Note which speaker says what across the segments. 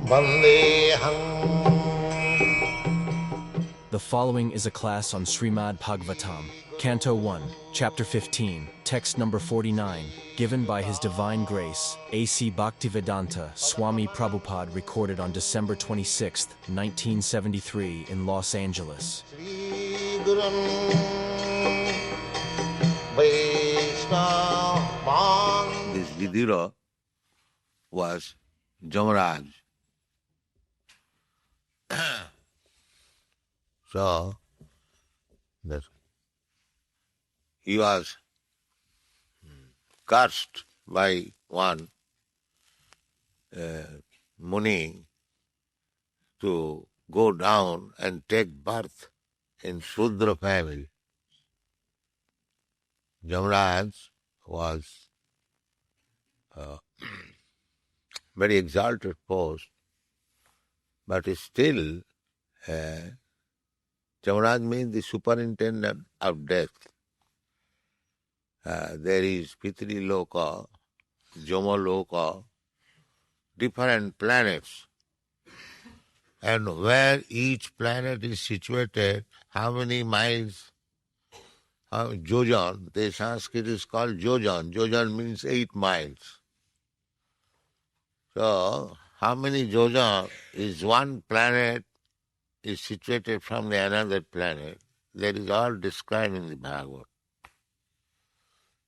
Speaker 1: Vandeham.
Speaker 2: The following is a class on Srimad Bhagavatam, Canto 1, Chapter 15, Text number 49, given by His Divine Grace, A.C. Bhaktivedanta Swami Prabhupada, recorded on December 26, 1973 in Los Angeles.
Speaker 1: Sri Gurun Vaishnava.
Speaker 3: This Vidura was Jamaraj. So, that he was cursed by one Muni to go down and take birth in Shudra family. Jamaraj was very exalted post, but still Jamaraj means the superintendent of death. There is Pitri Loka, Joma Loka, different planets. And where each planet is situated, how many miles, Jojan, the Sanskrit is called Jojan. Jojan means 8 miles. So, how many Jojan is one planet is situated from the another planet? That is all described in the Bhagavad.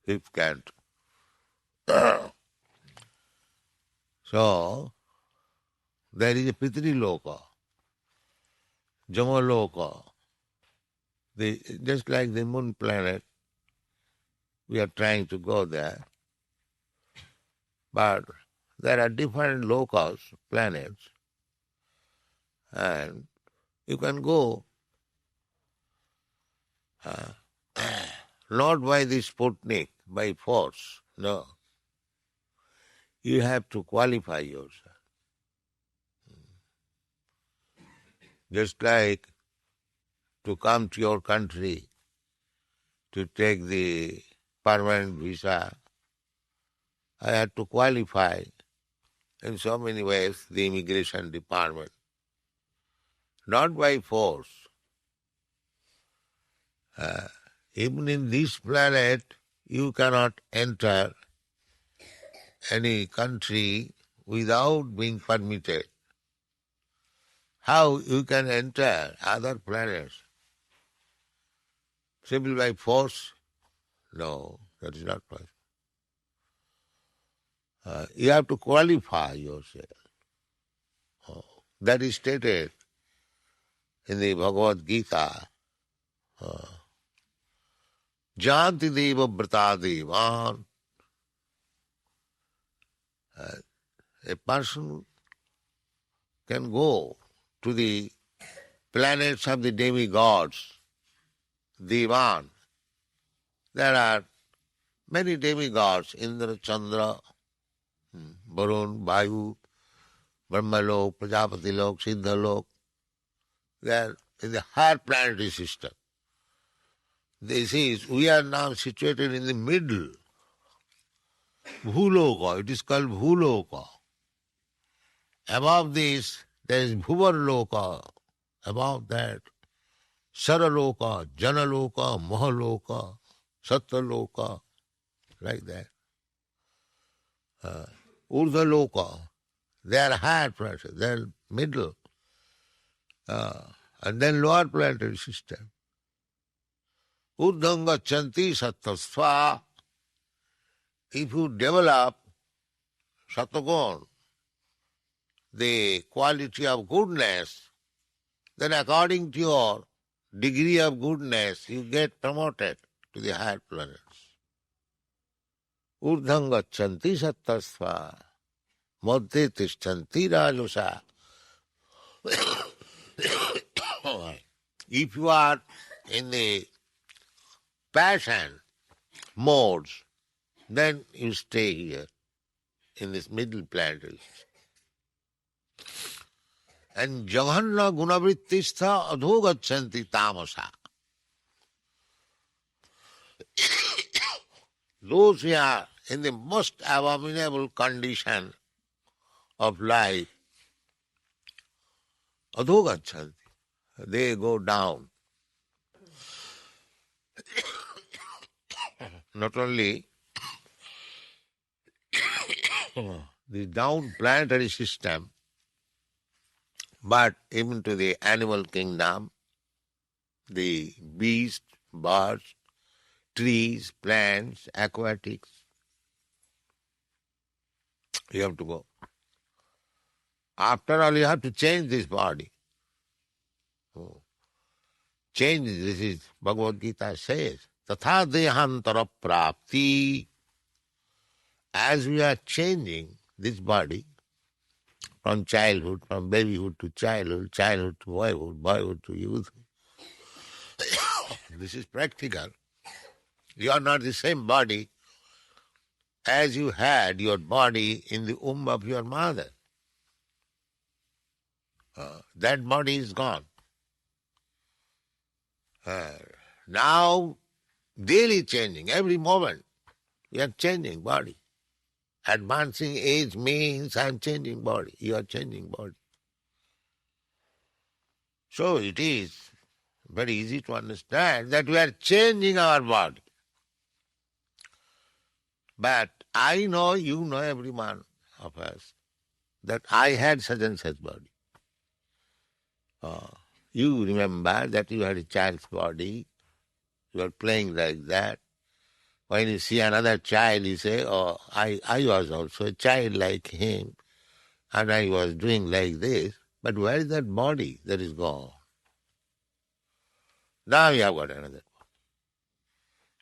Speaker 3: Fifth canto. So, there is a Pitri Loka, Jama Loka. Just like the moon planet, we are trying to go there. But there are different lokas, planets, and you can go not by the Sputnik, by force, no. You have to qualify yourself. Just like to come to your country to take the permanent visa, I had to qualify in so many ways the immigration department. Not by force. Even in this planet, you cannot enter any country without being permitted. How you can enter other planets? Simply by force? No, that is not possible. You have to qualify yourself. That is stated in the Bhagavad Gita. Janti deva brata devan. A person can go to the planets of the demigods, Devan. There are many demigods, Indra, Chandra, Varun, Vayu, Brahmalok, Prajapatilok, Siddhalok. They are in the higher planetary system. We are now situated in the middle. Bhuloka, it is called Bhuloka. Above this, there is Bhuvarloka. Above that, Saraloka, Janaloka, Mahaloka, Satyaloka, like that. Urdhaloka, they are higher planets, they are middle. And then lower planetary system. Urdhanga chanti sattva. If you develop sattvagun, the quality of goodness, then according to your degree of goodness, you get promoted to the higher planets. Urdham gachanti sattasva, madhye tishtanti rajosa. If you are in the passion modes, then you stay here in this middle planetary system. And jaganna gunavrittistha adhogachanti tamasa. Those who are in the most abominable condition of life, adho gachanti. They go down. Not only the down planetary system, but even to the animal kingdom, the beasts, birds, trees, plants, aquatics. You have to go. After all, you have to change this body. Change, this is Bhagavad Gita says, Tatha dehantara prapti. As we are changing this body from childhood, from babyhood to childhood, childhood to boyhood, boyhood to youth, this is practical. You are not the same body as you had your body in the womb of your mother. That body is gone. Now, daily changing, every moment, we are changing body. Advancing age means I am changing body. You are changing body. So it is very easy to understand that we are changing our body. But I know, you know, every one of us, that I had such and such body. You remember that you had a child's body, you are playing like that. When you see another child, you say, oh, I was also a child like him, and I was doing like this. But where is that body that is gone? Now you have got another body.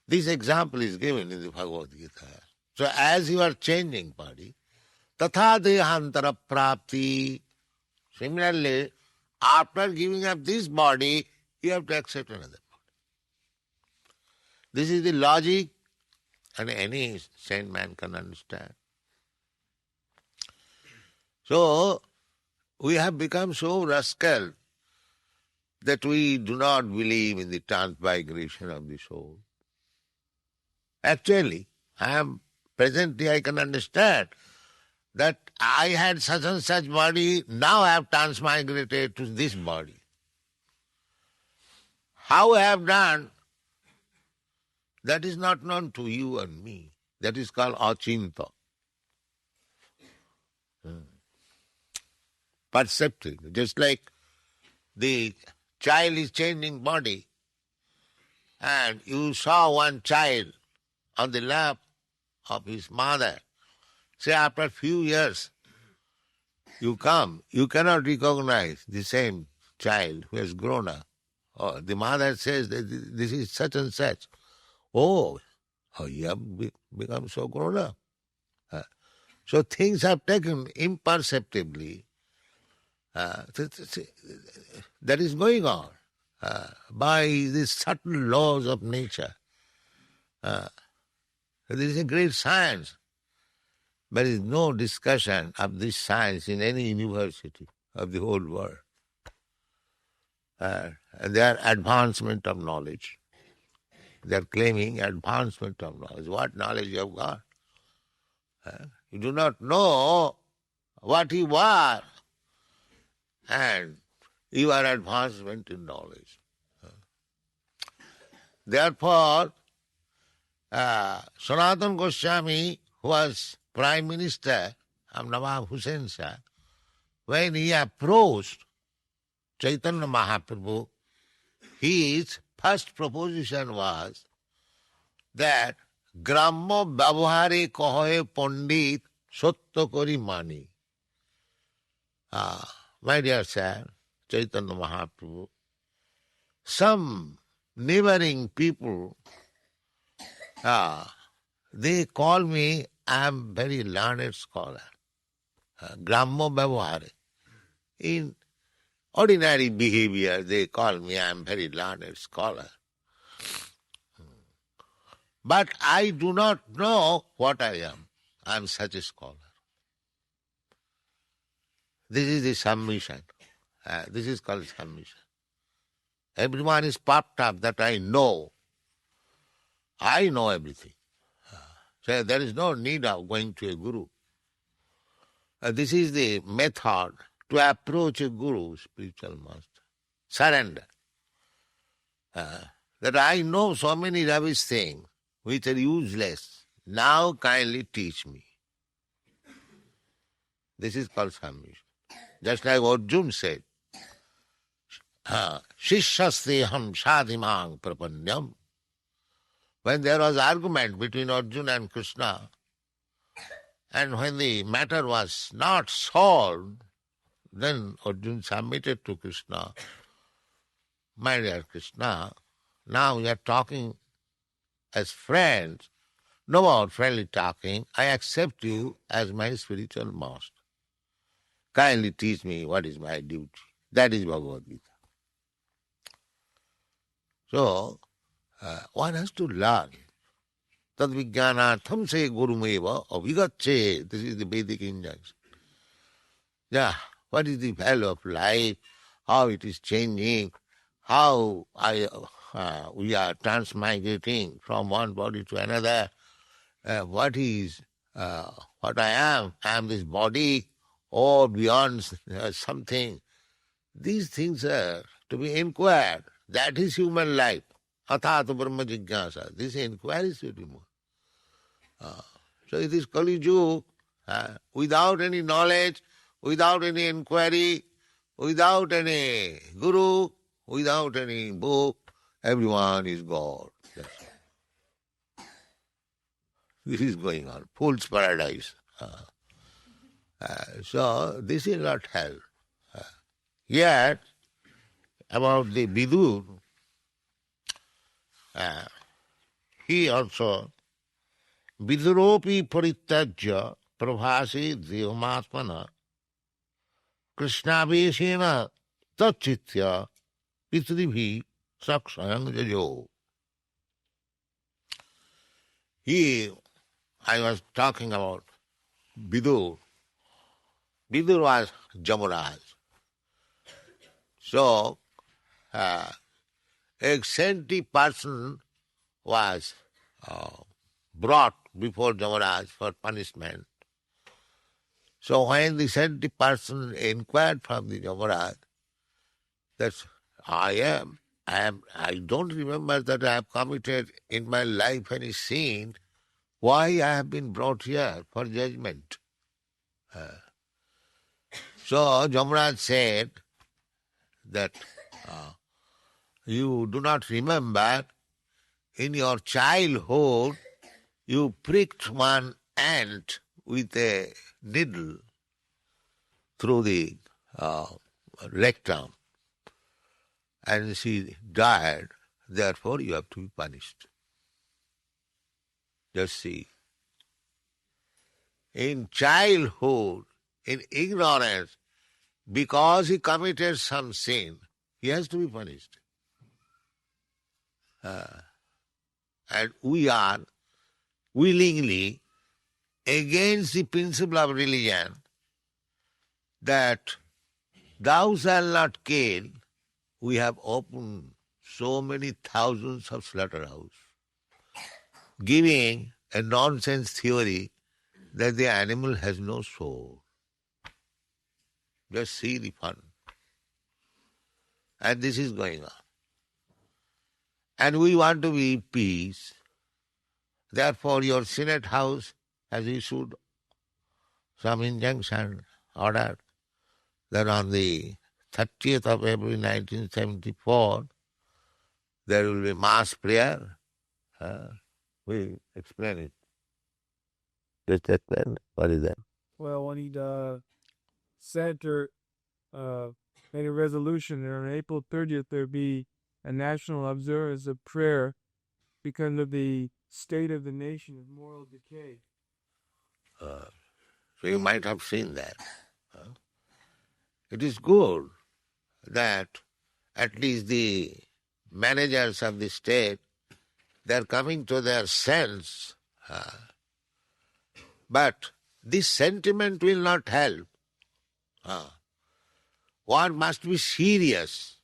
Speaker 3: This example is given in the Bhagavad Gita. So as you are changing body, tatha dehantara prapti. Similarly, after giving up this body, you have to accept another body. This is the logic, and any sane man can understand. So, we have become so rascal that we do not believe in the transmigration of the soul. Actually, presently I can understand that I had such and such body, now I have transmigrated to this body. How I have done, that is not known to you and me. That is called achinta. Perceptive. Just like the child is changing body, and you saw one child on the lap of his mother. Say after a few years, you come, you cannot recognize the same child who has grown up. Oh, the mother says that this is such and such. Oh, you have become so grown up. So things have taken imperceptibly. That is going on by these subtle laws of nature. There is a great science. There is no discussion of this science in any university of the whole world. And they are advancement of knowledge. They are claiming advancement of knowledge. What knowledge you have got? You do not know what you are, and you are advancement in knowledge. Therefore, Sanatana Goswami, who was Prime Minister of Nawab Hussain Shah, when he approached Chaitanya Mahaprabhu, his first proposition was that Grammo Babhare Kohoe Pandit Sotto Kori Mani. My dear sir, Chaitanya Mahaprabhu, some neighboring people, they call me, I am very learned scholar. Grammo Babhare. In ordinary behavior, they call me, I am very learned scholar. But I do not know what I am. I am such a scholar. This is the submission. This is called submission. Everyone is puffed up that I know. I know everything. So there is no need of going to a guru. This is the method to approach a guru, spiritual master. Surrender. That I know so many rubbish things which are useless. Now kindly teach me. This is called submission. Just like Arjuna said, Shishyasteham sadhimang prapanyam. When there was argument between Arjuna and Krishna, and when the matter was not solved, then Arjuna submitted to Krishna. My dear Krishna, now we are talking as friends, no more friendly talking. I accept you as my spiritual master. Kindly teach me what is my duty. That is Bhagavad Gita. So, one has to learn. Tad vijnanatham se gurumeva avigatche. This is the Vedic injunction. Yeah, what is the value of life? How it is changing? How we are transmigrating from one body to another? What I am? I am this body or beyond something. These things are to be inquired. That is human life. Athata brahma jignasa. This inquiry should be more. So it is Kali Yuga. Without any knowledge, without any inquiry, without any guru, without any book, everyone is God. That's all. This is going on. Fool's paradise. So this is not hell. Yet, about the Vidur, he also, Viduropi parityajya prabhasi devamatmana krishnaveshena tatchitya pitribhi sakshayang jajo. I was talking about Vidur. Vidur was Jamaraj. So, a eccentric person was brought before Jamaraj for punishment. So when the eccentric person inquired from the Jamaraj that I don't remember that I have committed in my life any sin, why I have been brought here for judgment. So Jamaraj said that you do not remember in your childhood you pricked one ant with a needle through the rectum and she died, therefore you have to be punished. Just see. In childhood, in ignorance, because he committed some sin, he has to be punished. And we are willingly against the principle of religion that thou shalt not kill. We have opened so many thousands of slaughterhouses, giving a nonsense theory that the animal has no soul. Just see the fun. And this is going on. And we want to be peace. Therefore, your Senate House has issued some injunction order that on the 30th of April 1974, there will be mass prayer. We explain it. Just explain. What is that?
Speaker 4: Well, when he senator made a resolution that on April 30th there be a national observance of prayer because of the state of the nation of moral decay.
Speaker 3: So you might have seen that. It is good that at least the managers of the state, they are coming to their sense. But this sentiment will not help. One must be serious.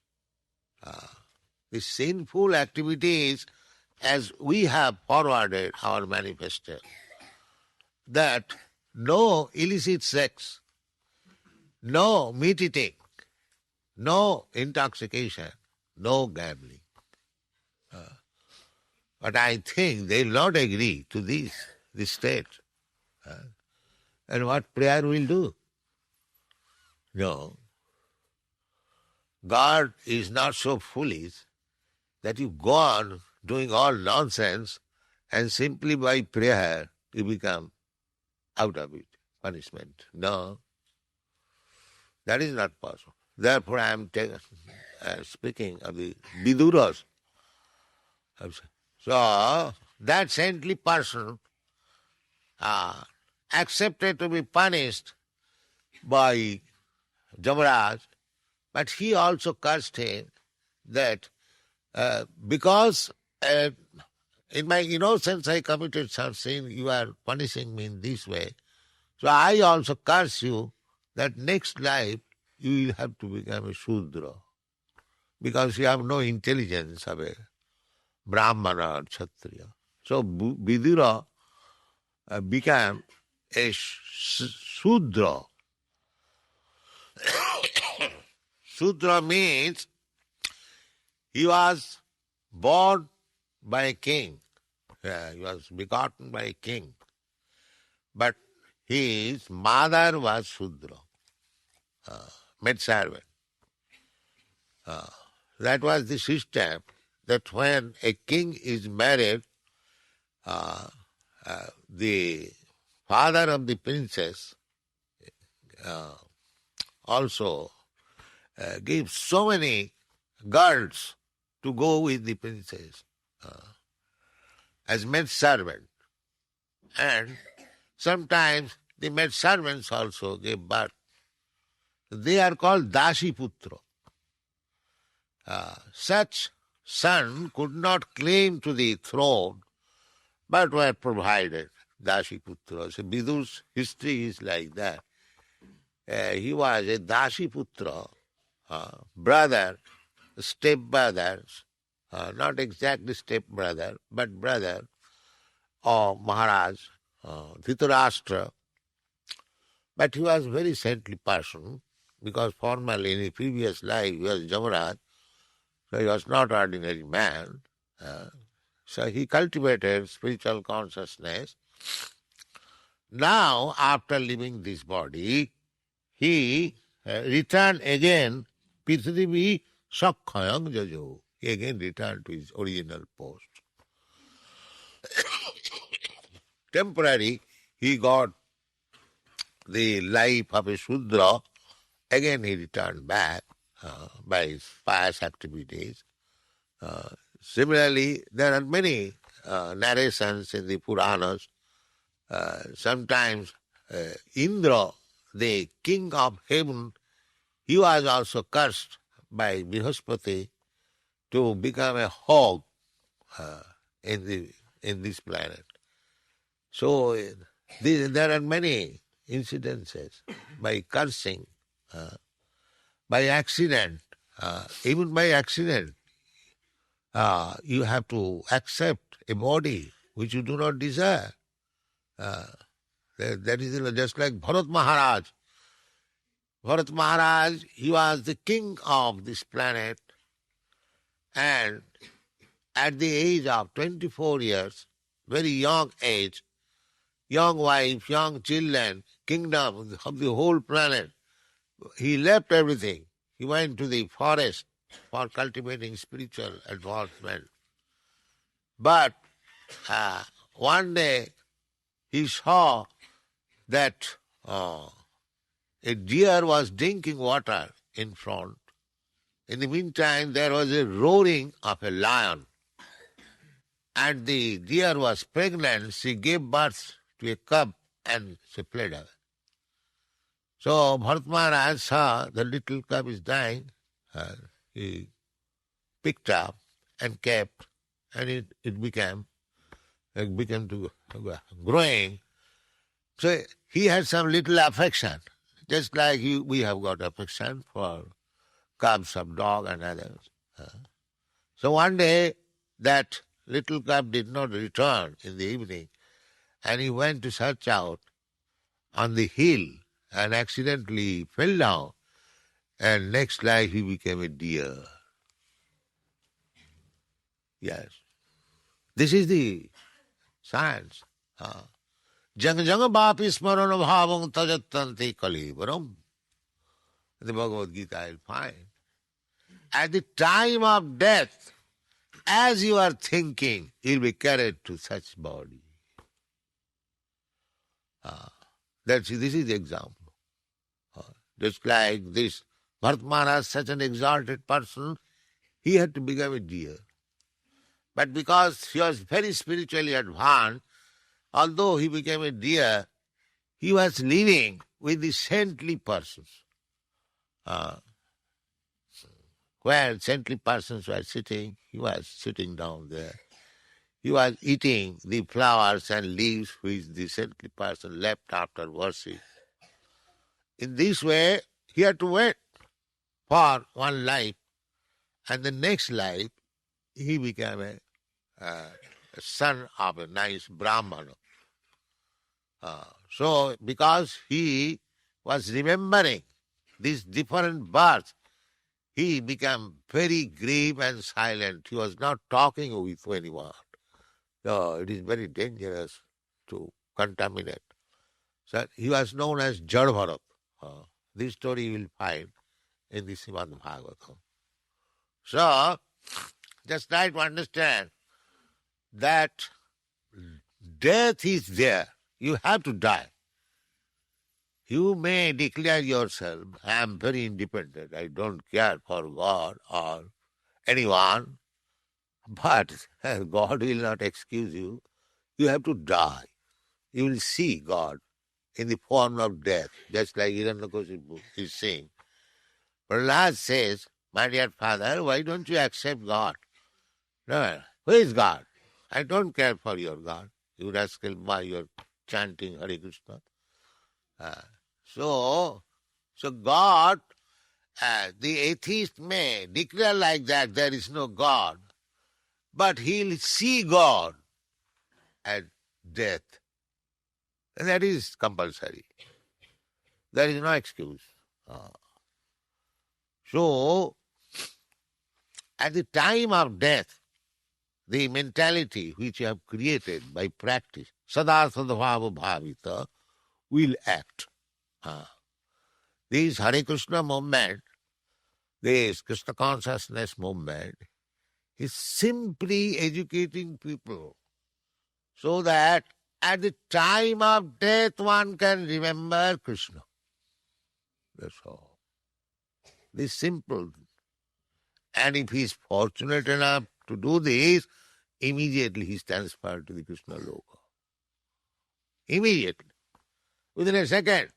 Speaker 3: The sinful activities, as we have forwarded our manifesto, that no illicit sex, no meat eating, no intoxication, no gambling. But I think they will not agree to this state. And what prayer will do? No. God is not so foolish that you go on doing all nonsense and simply by prayer you become out of it, punishment. No. That is not possible. Therefore I am speaking of the Viduras. So, that saintly person accepted to be punished by Jamaraj, but he also cursed him that because in my innocence I committed some sin, you are punishing me in this way. So I also curse you that next life you will have to become a Shudra because you have no intelligence of a Brahmana or Kshatriya. So Vidura became a Shudra. Shudra means he was born by a king. He was begotten by a king. But his mother was Shudra, maidservant. That was the system that when a king is married, the father of the princess also gives so many girls to go with the princess as maidservant. And sometimes the maidservants also give birth. They are called Dashiputra. Such son could not claim to the throne, but were provided. Dashiputra. So Vidur's history is like that. He was a Dashiputra, brother, step-brother, not exactly step-brother, but brother of Maharaj Dhritarashtra. But he was a very saintly person because formerly in his previous life he was Jamaraj, so he was not ordinary man. So he cultivated spiritual consciousness. Now, after leaving this body, he returned again, Prithivi Sakkhayam Jajo. He again returned to his original post. Temporary, he got the life of a Shudra. Again he returned back by his pious activities. Similarly, there are many narrations in the Puranas. Sometimes Indra, the king of heaven, he was also cursed by Brihaspati to become a hog in this planet. So there are many incidences by cursing, by accident, even by accident. You have to accept a body which you do not desire. That is just like Bharat Maharaj. Bharat Maharaj, he was the king of this planet, and at the age of 24 years, very young age, young wife, young children, kingdom of the whole planet, he left everything. He went to the forest for cultivating spiritual advancement. But one day he saw that a deer was drinking water in front. In the meantime, there was a roaring of a lion. And the deer was pregnant. She gave birth to a cub and she fled away. So Bharat Maharaj saw the little cub is dying. He picked up and kept, and it became to growing. So he had some little affection, just like we have got affection for cubs of dog and others. So one day that little cub did not return in the evening, and he went to search out on the hill and accidentally fell down, and next life he became a deer. Yes. This is the science. Jang jang bapi smarana bhavang tajattanti kalivaram. The Bhagavad Gita will find. At the time of death, as you are thinking, you'll be carried to such body. This is the example. Just like this, Bharat Maharaj, such an exalted person, he had to become a deer. But because he was very spiritually advanced, although he became a deer, he was living with the saintly persons. Where saintly persons were sitting, he was sitting down there. He was eating the flowers and leaves which the saintly person left after worship. In this way, he had to wait for one life, and the next life, he became a son of a nice Brahmana. So, because he was remembering these different births, he became very grave and silent. He was not talking with anyone. So it is very dangerous to contaminate. So he was known as Jad Bharat. This story you will find in the Srimad Bhagavatam. So, just try to understand that death is there. You have to die. You may declare yourself, I am very independent, I don't care for God or anyone, but God will not excuse you. You have to die. You will see God in the form of death, just like Hiranyakashipu is saying. Prahlad says, my dear father, why don't you accept God? No, who is God? I don't care for your God. You rascal, why you're chanting Hare Krishna. So God, the atheist may declare like that, there is no God, but he'll see God at death. And that is compulsory. There is no excuse. So, at the time of death, the mentality which you have created by practice, sadarthadabhava bhavita, will act. This Hare Krishna movement, this Krishna consciousness movement, is simply educating people so that at the time of death one can remember Krishna. That's all. This simple. And if he is fortunate enough to do this, immediately he is transferred to the Krishna Loka. Immediately. Within a second.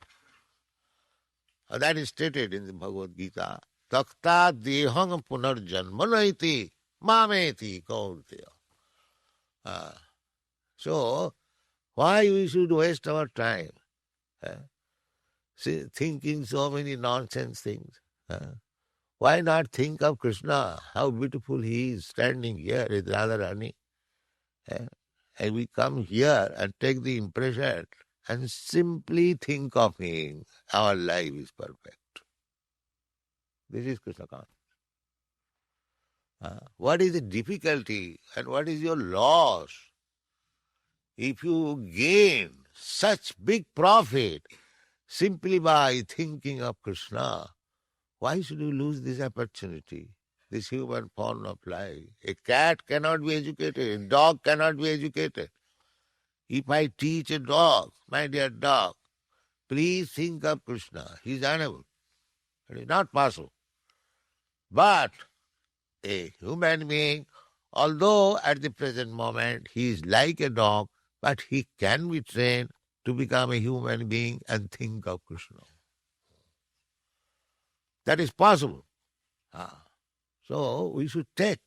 Speaker 3: That is stated in the Bhagavad Gita. Takta dehang punarjanmanaiti mameti kaunteya. So, why we should waste our time thinking so many nonsense things? Why not think of Krishna, how beautiful he is standing here with Radharani? And we come here and take the impression and simply think of him. Our life is perfect. This is Krishna consciousness. What is the difficulty and what is your loss? If you gain such big profit simply by thinking of Krishna, why should you lose this opportunity, this human form of life? A cat cannot be educated, a dog cannot be educated. If I teach a dog, my dear dog, please think of Krishna, he is unable. It is not possible. But a human being, although at the present moment he is like a dog, but he can be trained to become a human being and think of Krishna. That is possible. So we should take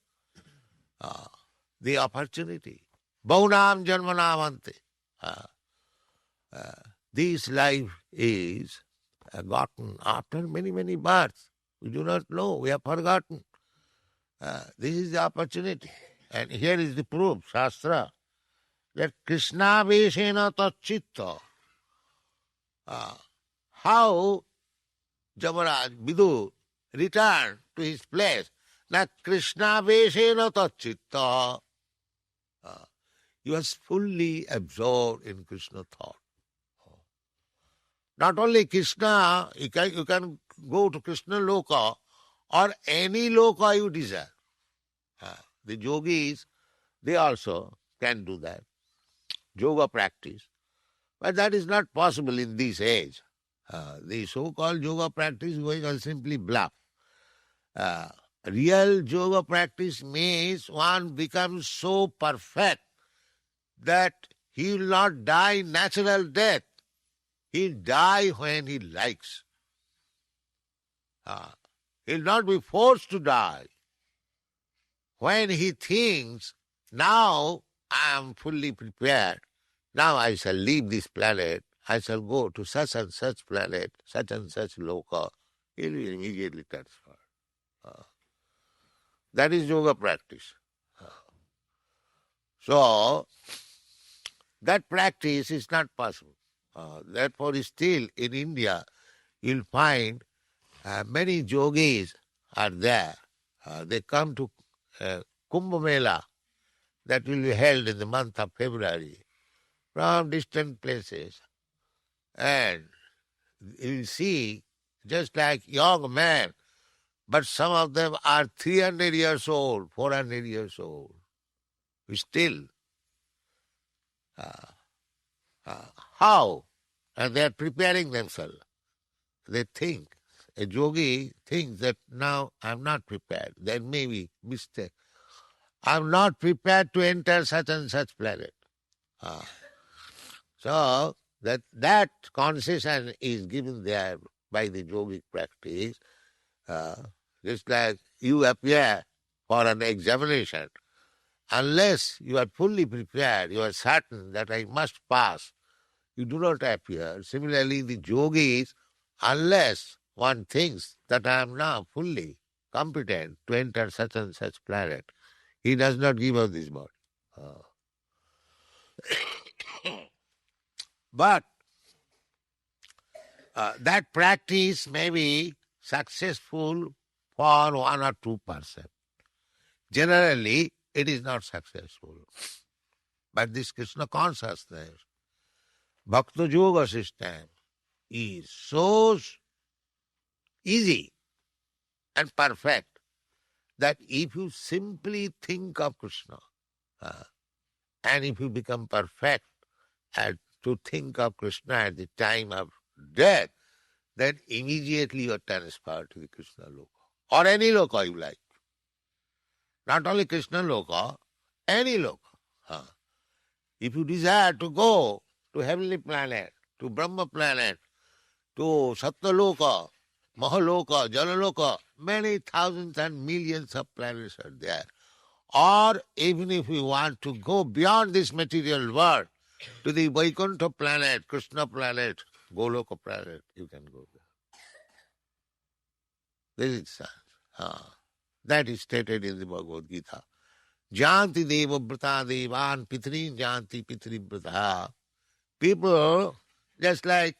Speaker 3: the opportunity. Baunam janmanamante. This life is gotten after many, many births. We do not know. We have forgotten. This is the opportunity. And here is the proof, Shastra, that Krishna Veshena Tachitta. how Jamaraj, Vidur, returned to his place. Na Krishna Veshena Tatchitta. He was fully absorbed in Krishna thought. Not only Krishna, you can go to Krishna Loka or any Loka you desire. The yogis, they also can do that. Yoga practice. But that is not possible in this age. The so-called yoga practice going on simply bluff. Real yoga practice means one becomes so perfect that he will not die natural death. He'll die when he likes. He'll not be forced to die. When he thinks, now I am fully prepared, now I shall leave this planet, I shall go to such and such planet, such and such loka, he will immediately transfer. That is yoga practice. So, that practice is not possible. Therefore, still in India, you'll find many yogis are there. They come to Kumbh Mela that will be held in the month of February from distant places. And you will see just like young men, but some of them are 300 years old, 400 years old. Still. How? And they are preparing themselves. They think. A yogi thinks that now I am not prepared. There may be mistake. I am not prepared to enter such and such planet. So that concession is given there by the yogic practice. Just like you appear for an examination. Unless you are fully prepared, you are certain that I must pass, you do not appear. Similarly, the yogis, unless one thinks that I am now fully competent to enter such and such planet, he does not give up this body. But that practice may be successful for 1 or 2%. Generally, it is not successful. But this Krishna consciousness, Bhakta Yoga system is so easy and perfect that if you simply think of Krishna, and if you become perfect to think of Krishna at the time of death, then immediately you are transferred to the Krishna Loka. Or any Loka you like. Not only Krishna Loka, any Loka. If you desire to go to heavenly planet, to Brahma planet, to Sattva Loka, Mahaloka, Jalaloka, many thousands and millions of planets are there. Or even if you want to go beyond this material world, to the Vaikuntha planet, Krishna planet, Goloka planet, you can go there. This is science. That is stated in the Bhagavad Gita. Janti deva brata devan pitrin janti pitri brata. People, just like,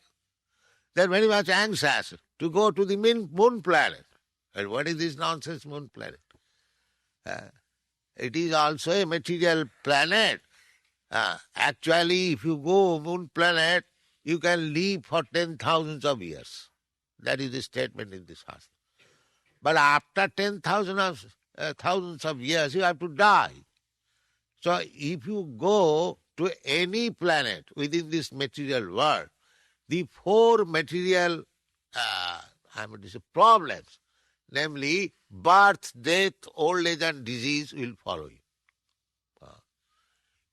Speaker 3: they're very much anxious to go to the moon planet. And what is this nonsense moon planet? It is also a material planet. Actually, if you go moon planet, you can live for 10,000 of years. That is the statement in this Shastra. But after 10,000 thousands of years, you have to die. So if you go to any planet within this material world, the 4 material problems, namely birth, death, old age and disease will follow you.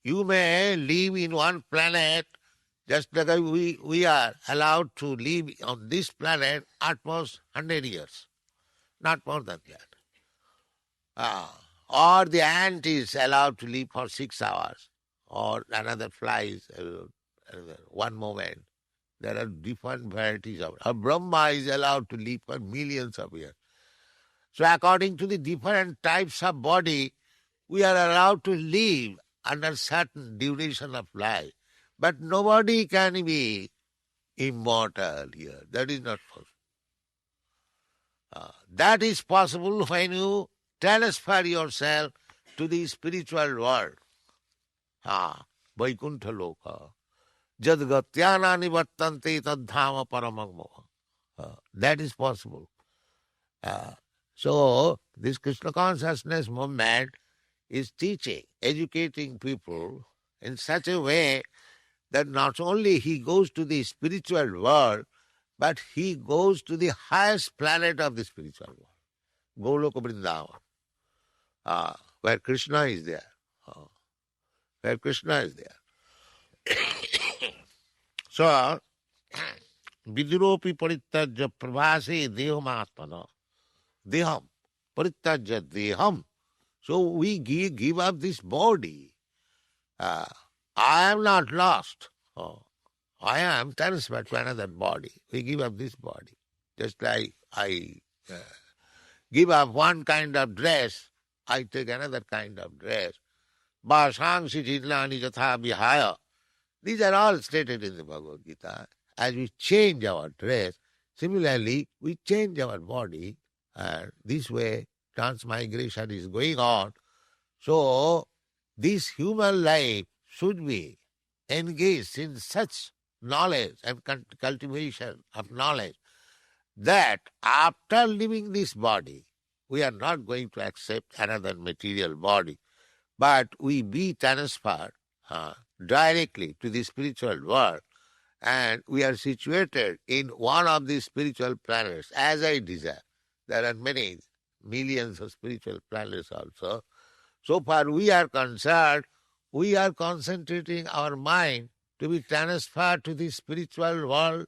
Speaker 3: You may live in one planet, just like we are allowed to live on this planet at most 100 years. Not more than that. Or the ant is allowed to live for 6 hours, or another fly is 1 moment. There are different varieties of it. Or Brahma is allowed to live for millions of years. So according to the different types of body, we are allowed to live under certain duration of life. But nobody can be immortal here. That is not possible. That is possible when you transfer yourself to the spiritual world. Vaikuntha loka. Jad gatyana nivartante tadhama paramam. That is possible. So, this Krishna consciousness movement is teaching, educating people in such a way that not only he goes to the spiritual world, but he goes to the highest planet of the spiritual world, Goloka Vrindavan, where Krishna is there. Where Krishna is there. So, viduropi parittajya pravase deham atmana. Deham. Parittajya deham. So we give up this body. I am not lost. I am transferred to another body. We give up this body. Just like I give up one kind of dress, I take another kind of dress. Bhasangsi jidlani jatha vihaya. These are all stated in the Bhagavad Gita. As we change our dress, similarly, we change our body, and this way transmigration is going on. So, this human life should be engaged in such knowledge and cultivation of knowledge that after leaving this body, we are not going to accept another material body, but we be transferred directly to the spiritual world, and we are situated in one of the spiritual planets as I desire. There are many millions of spiritual planets also. So far we are concerned, we are concentrating our mind to be transferred to the spiritual world,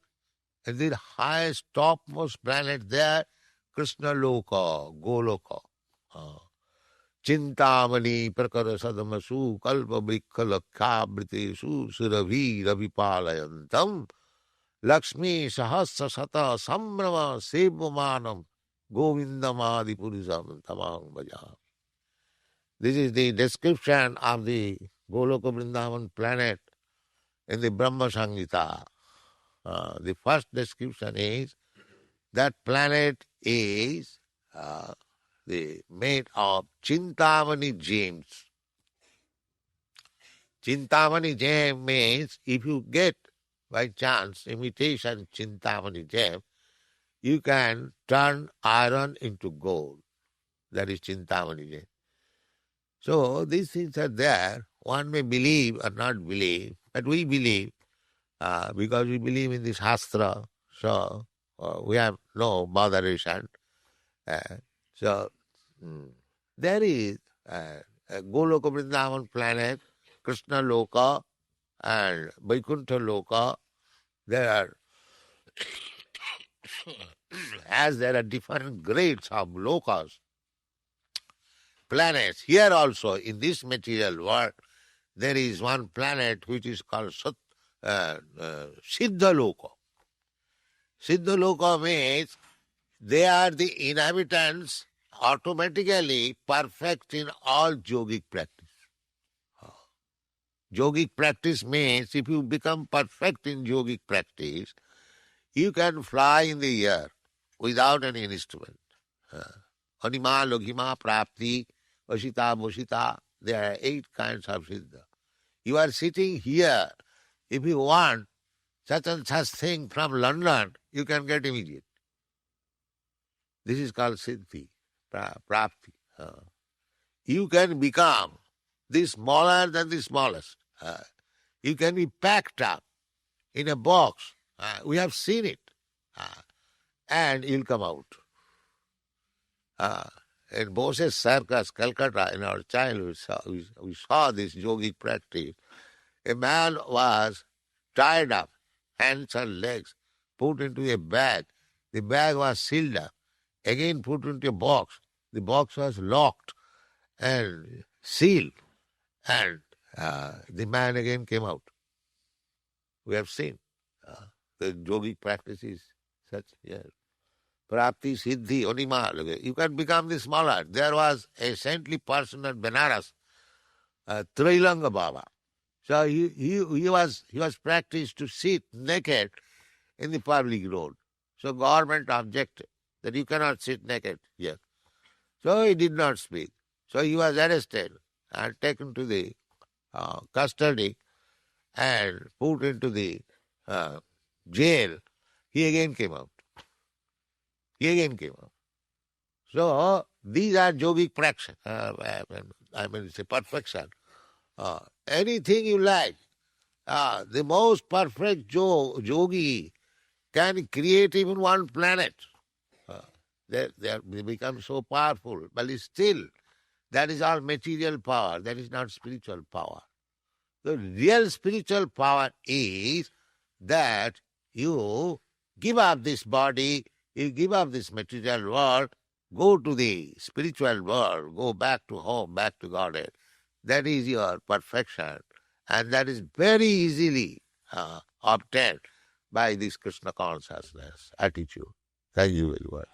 Speaker 3: and the highest, topmost planet there, Krishna Loka, Goloka. Chintamani prakara sadamasu kalpa brikha lakhabritesu surabhi ravipalayantam Lakshmi sahasra sata sambrama sevamanam govindamadi purisam tamang bhajam. This is the description of the Goloka Vrindavan planet in the Brahma Samhita. The first description is that planet is made of Chintamani gems. Chintamani gem means if you get by chance imitation Chintamani gem, you can turn iron into gold. That is Chintamani gem. So these things are there. One may believe or not believe, but we believe because we believe in the Shastra. So we have no botheration. So there is a Goloka Vrindavan planet, Krishna Loka and Vaikuntha Loka. There are as there are different grades of lokas, planets. Here also, in this material world, there is one planet which is called Siddha Loka. Siddha Loka means they are the inhabitants automatically perfect in all yogic practice. Yogic practice means if you become perfect in yogic practice, you can fly in the air without any instrument. Anima, Loghima, Prapti, Vashita, Mushita, there are 8 kinds of Siddha. You are sitting here. If you want such and such thing from London, you can get immediate. This is called Siddhi, Prapti. You can become the smaller than the smallest. You can be packed up in a box. We have seen it. And you'll come out. In Bose's Circus, Calcutta, in our childhood, we saw this yogic practice. A man was tied up, hands and legs, put into a bag. The bag was sealed up. Again put into a box. The box was locked and sealed. And the man again came out. We have seen the yogic practices such, yes. Prapti, Siddhi, Onima. You can become the smaller. There was a saintly person at Benares, Trailanga Baba. So he was practiced to sit naked in the public road. So government objected that you cannot sit naked here. So he did not speak. So he was arrested and taken to the custody and put into the jail. He again came out. So these are yogic practice. It's a perfection. Anything you like. The most perfect yogi can create even one planet. They become so powerful, but still, that is all material power. That is not spiritual power. The real spiritual power is that you give up this body, you give up this material world, go to the spiritual world, go back to home, back to Godhead. That is your perfection. And that is very easily obtained by this Krishna consciousness attitude. Thank you very much.